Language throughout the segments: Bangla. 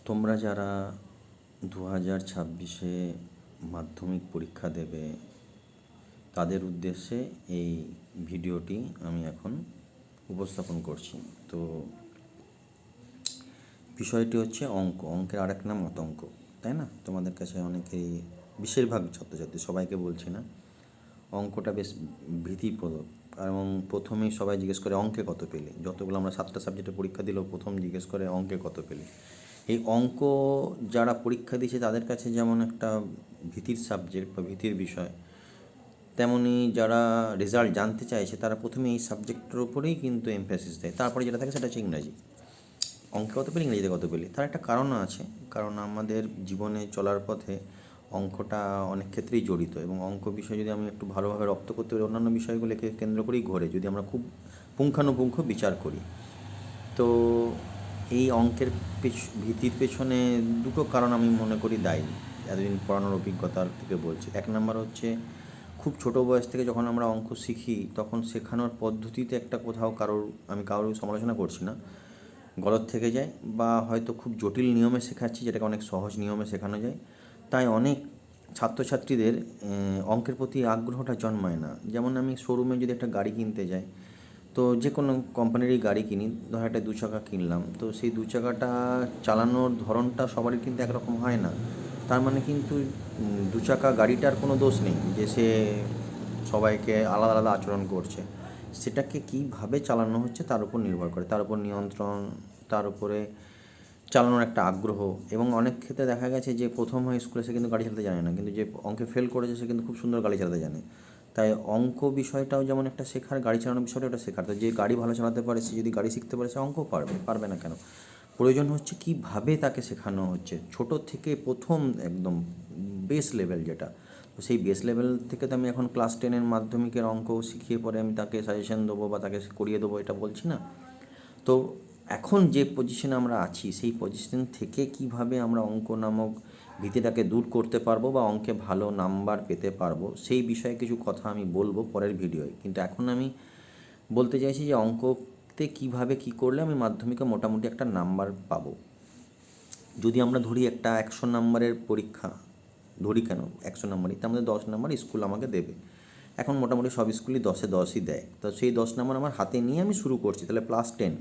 তোমরা যারা 2026-এ মাধ্যমিক পরীক্ষা দেবে তাদের উদ্দেশ্যে এই ভিডিওটি আমি এখন উপস্থাপন করছি। তো বিষয়টি হচ্ছে অঙ্কের আরেক নাম আতঙ্ক, তাই না? তোমাদের কাছে অনেকেই, বেশিরভাগ ছাত্রছাত্রী, সবাইকে বলছি না, অঙ্কটা বেশ ভীতিপ্রদ। এবং প্রথমেই সবাই জিজ্ঞেস করে অঙ্কে কত পেলে। যতগুলো আমরা 7টা সাবজেক্টে পরীক্ষা দিলেও প্রথম জিজ্ঞেস করে অঙ্কে কত পেলে। এই অঙ্ক যারা পরীক্ষা দিয়েছে তাদের কাছে যেমন একটা ভীতির সাবজেক্ট বা ভীতির বিষয়, তেমনি যারা রেজাল্ট জানতে চাইছে তারা প্রথমে এই সাবজেক্টের উপরেই কিন্তু এমফ্যাসিস দেয়। তারপরে যেটা থাকে সেটা হচ্ছে ইংরাজি। অঙ্কে কত পেলে, ইংরেজিতে কত পেলে, তার একটা কারণও আছে। কারণ আমাদের জীবনে চলার পথে অঙ্কটা অনেক ক্ষেত্রেই জড়িত, এবং অঙ্ক বিষয় যদি আমি একটু ভালোভাবে রপ্ত করতে পারি অন্যান্য বিষয়গুলোকে কেন্দ্র করেই ঘোরে, যদি আমরা খুব পুঙ্খানুপুঙ্খ বিচার করি। তো এই অঙ্কের ভীতির পেছনে দুটো কারণ আমি মনে করি দায়ী, এতদিন পড়ানোর অভিজ্ঞতার থেকে বলছি। এক নাম্বার হচ্ছে, খুব ছোটো বয়স থেকে যখন আমরা অঙ্ক শিখি তখন শেখানোর পদ্ধতিতে একটা কোথাও আমি কারোর সমালোচনা করছি না, গলদ থেকে যায়, বা হয়তো খুব জটিল নিয়মে শেখাচ্ছি যেটাকে অনেক সহজ নিয়মে শেখানো যায়। তাই অনেক ছাত্রছাত্রীদের অঙ্কের প্রতি আগ্রহটা জন্মায় না। যেমন আমি শোরুমে যদি একটা গাড়ি কিনতে যাই, তো যে কোনো কোম্পানিরই গাড়ি কিনি, ধর একটা 2 চাকা কিনলাম, তো সেই 2 চাকাটা চালানোর ধরনটা সবারই কিন্তু একরকম হয় না। তার মানে কিন্তু 2 চাকা গাড়িটার কোনো দোষ নেই যে সে সবাইকে আলাদা আলাদা আচরণ করছে। সেটাকে কীভাবে চালানো হচ্ছে তার উপর নির্ভর করে, তার উপর নিয়ন্ত্রণ, তার উপরে চালানোর একটা আগ্রহ। এবং অনেক ক্ষেত্রে দেখা গেছে যে প্রথম হয় স্কুলে সে কিন্তু গাড়ি চালাতে জানে না, কিন্তু যে অঙ্কে ফেল করেছে সে কিন্তু খুব সুন্দর গাড়ি চালাতে জানে। তাই অঙ্ক বিষয়টাও যেমন একটা শেখার, গাড়ি চালানোর বিষয়টা ওটা শেখার। তো যে গাড়ি ভালো চালাতে পারে, সে যদি গাড়ি শিখতে পারে, সে অঙ্কও পারবে, পারবে না কেন? প্রয়োজন হচ্ছে কীভাবে তাকে শেখানো হচ্ছে ছোটো থেকে, প্রথম একদম বেস লেভেল যেটা। তো সেই বেস লেভেল থেকে তো আমি এখন ক্লাস 10-এর মাধ্যমিকের অঙ্ক শিখিয়ে পরে আমি তাকে সাজেশন দেবো বা তাকে করিয়ে দেবো, এটা বলছি না। তো এখন যে পজিশনে আমরা আছি সেই পজিশন থেকে কিভাবে আমরা অঙ্ক নামক ভীতিটাকে দূর করতে পারবো বা অঙ্কে ভালো নাম্বার পেতে পারবো, সেই বিষয়ে কিছু কথা আমি বলবো পরের ভিডিওয়। কিন্তু এখন আমি বলতে চাইছি যে অঙ্কতে কিভাবে কি করলে আমি মাধ্যমিকে মোটামুটি একটা নাম্বার পাবো। যদি আমরা ধরি একটা 100 নাম্বারের পরীক্ষা, ধরি কেন 100 নাম্বারই, তার মধ্যে 10 নাম্বার স্কুল আমাকে দেবে। এখন মোটামুটি সব স্কুলই 10-এ 10ই দেয়। তো সেই 10 নাম্বার আমার হাতে নিয়ে আমি শুরু করছি, তাহলে +10।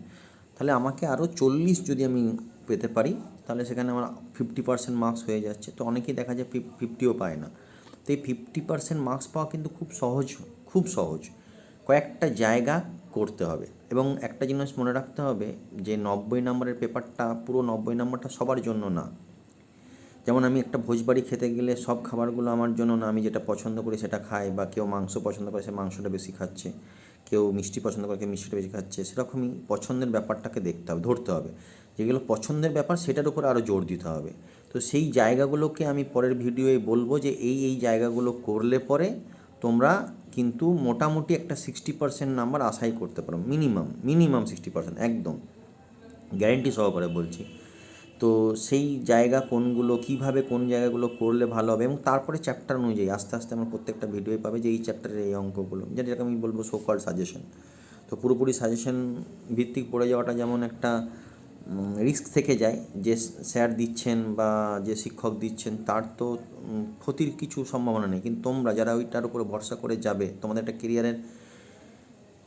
তাহলে আমাকে আরও 40 যদি আমি পেতে পারি, তাহলে সেখানে আমার 50% মার্কস হয়ে যাচ্ছে। তো অনেকেই দেখা যায় 50ও পায় না। তো এই 50% মার্কস পাওয়া কিন্তু খুব সহজ, খুব সহজ। কয়েকটা জায়গা করতে হবে, এবং একটা জিনিস মনে রাখতে হবে যে 90 নম্বরের পেপারটা, পুরো 90 নম্বরটা সবার জন্য না। যেমন আমি একটা ভোজবাড়ি খেতে গেলে সব খাবারগুলো আমার জন্য না, আমি যেটা পছন্দ করি সেটা খাই, বা কেউ মাংস পছন্দ করে সে মাংসটা বেশি খাচ্ছে, কেউ মিষ্টি পছন্দ করে কেউ মিষ্টিটা বেশি খাচ্ছে। সেরকমই পছন্দের ব্যাপারটাকে দেখতে হবে, ধরতে হবে। যেগুলো পছন্দের ব্যাপার সেটার উপর আরও জোর দিতে হবে। তো সেই জায়গাগুলোকে আমি পরের ভিডিওয়ে বলবো যে এই জায়গাগুলো করলে পরে তোমরা কিন্তু মোটামুটি একটা 60% নাম্বার আশাই করতে পারো, মিনিমাম 60%, একদম গ্যারেন্টি সহকারে বলছি। তো সেই জায়গা কোনগুলো, কিভাবে কোন জায়গাগুলো করলে ভালো হবে, এবং তারপরে চ্যাপ্টার অনুযায়ী আস্তে আস্তে আমার প্রত্যেকটা ভিডিওই পাবে যে এই চ্যাপ্টারের এই অঙ্কগুলো, যেটাকে আমি বলবো সো কল্ড সাজেশন। তো পুরোপুরি সাজেশন ভিত্তিক পড়ে যাওয়াটা যেমন একটা রিস্ক থেকে যায়, যে স্যার দিচ্ছেন বা যে শিক্ষক দিচ্ছেন তার তো ক্ষতির কিছু সম্ভাবনা নেই, কিন্তু তোমরা যারা ওইটার উপরে ভরসা করে যাবে, তোমাদের একটা কেরিয়ারের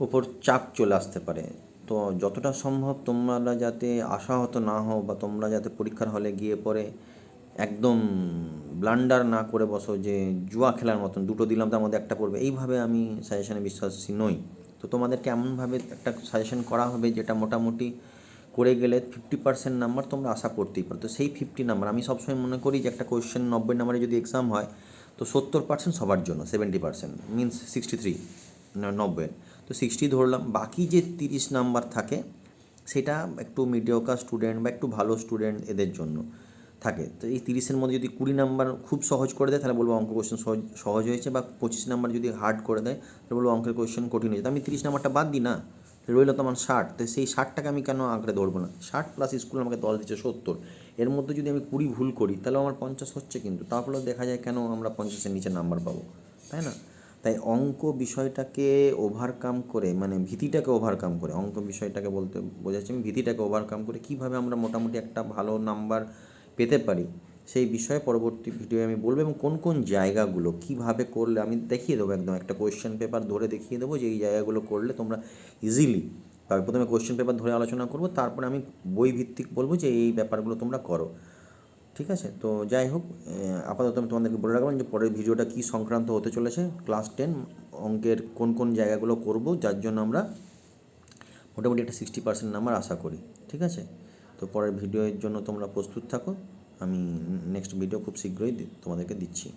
ওপর চাপ চলে আসতে পারে। তো যতটা সম্ভব তোমরা যাতে আশাহত না হও, বা তোমরা যাতে পরীক্ষার হলে গিয়ে পরে একদম ব্লান্ডার না করে বসো যে জুয়া খেলার মতন, দুটো দিলাম তার মধ্যে একটা পড়বে, এইভাবে আমি সাজেশনে বিশ্বাসী নই। তো তোমাদেরকে এমনভাবে একটা সাজেশন করা হবে যেটা মোটামুটি করে গেলে 50% নাম্বার তোমরা আশা করতেই পারো। তো সেই 50 নাম্বার, আমি সবসময় মনে করি যে একটা কোয়েশ্চেন 90 নাম্বারে যদি এক্সাম হয়, তো 70% সবার জন্য, 70% মিনস 63, 90। তো 60 ধরলাম, বাকি যে 30 নাম্বার থাকে সেটা একটু মিডিওকার স্টুডেন্ট বা একটু ভালো স্টুডেন্ট এদের জন্য থাকে। তো এই 30-এর মধ্যে যদি 20 নাম্বার খুব সহজ করে দেয় তাহলে বলবো অঙ্ক কোয়েশ্চেন সহজ হয়েছে, বা 25 নাম্বার যদি হার্ড করে দেয় তাহলে বলবো অঙ্কের কোয়েশ্চেন কঠিন হয়েছে। আমি 30 নাম্বারটা বাদ দিই না, রইল তো আমার 60। তো সেই 60টাকে আমি কেন আঁকড়ে ধরবো না? 60 প্লাস স্কুল আমাকে 10 দিচ্ছে 70, এর মধ্যে যদি আমি 20 ভুল করি তাহলেও আমার 50 হচ্ছে। কিন্তু তাহলেও দেখা যায় কেন আমরা 50-এর নিচে নাম্বার পাবো, তাই না? তাই অঙ্ক বিষয়টাকে ওভারকাম করে, মানে ভীতিটাকে ওভারকাম করে, অঙ্ক বিষয়টাকে বলতে বোঝাচ্ছি আমি, ভীতিটাকে ওভারকাম করে কীভাবে আমরা মোটামুটি একটা ভালো নাম্বার পেতে পারি সেই বিষয়ে পরবর্তী ভিডিও আমি বলবো, এবং কোন কোন জায়গাগুলো কীভাবে করলে আমি দেখিয়ে দেবো, একদম একটা কোয়েশ্চেন পেপার ধরে দেখিয়ে দেবো যে এই জায়গাগুলো করলে তোমরা ইজিলি পাবে। প্রথমে কোয়েশ্চেন পেপার ধরে আলোচনা করবো, তারপরে আমি বই ভিত্তিক বলবো যে এই ব্যাপারগুলো তোমরা করো। ঠিক আছে, তো যাই হোক, আপাতত আমি তোমাদেরকে বলে রাখলাম যে পরের ভিডিওটা কী সংক্রান্ত হতে চলেছে। ক্লাস 10 অঙ্কের কোন কোন জায়গাগুলো করব, যার জন্য আমরা মোটামুটি একটা 60% নাম্বার আশা করি। ঠিক আছে, তো পরের ভিডিওর জন্য তোমরা প্রস্তুত থাকো, আমি নেক্সট ভিডিও খুব শীঘ্রই তোমাদেরকে দিচ্ছি।